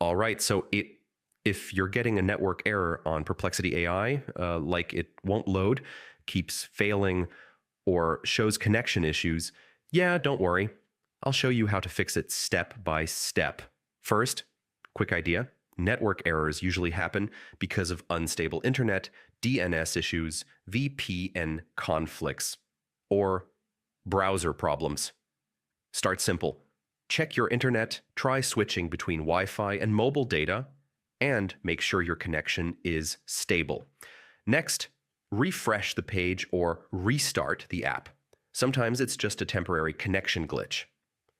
All right, so if you're getting a network error on Perplexity AI, like it won't load, keeps failing, or shows connection issues, yeah, don't worry. I'll show you how to fix it step by step. First, quick idea. Network errors usually happen because of unstable internet, DNS issues, VPN conflicts, or browser problems. Start simple. Check your internet, try switching between Wi-Fi and mobile data, and make sure your connection is stable. Next, refresh the page or restart the app. Sometimes it's just a temporary connection glitch.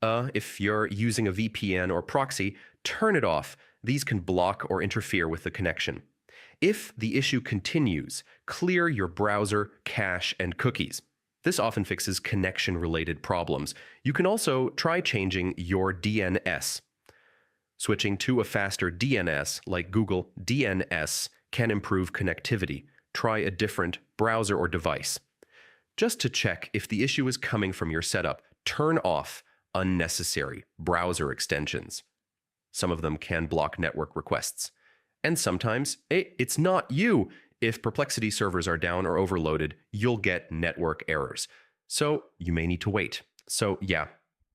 If you're using a VPN or proxy, turn it off. These can block or interfere with the connection. If the issue continues, clear your browser, cache, and cookies. This often fixes connection-related problems. You can also try changing your DNS. Switching to a faster DNS, like Google DNS, can improve connectivity. Try a different browser or device. Just to check if the issue is coming from your setup, turn off unnecessary browser extensions. Some of them can block network requests. And sometimes, it's not you. If Perplexity servers are down or overloaded, you'll get network errors. So you may need to wait. So yeah,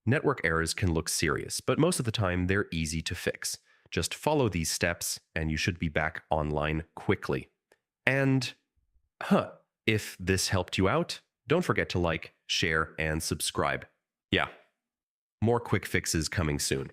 network errors can look serious, but most of the time they're easy to fix. Just follow these steps and you should be back online quickly. And, if this helped you out, don't forget to like, share, and subscribe. Yeah, more quick fixes coming soon.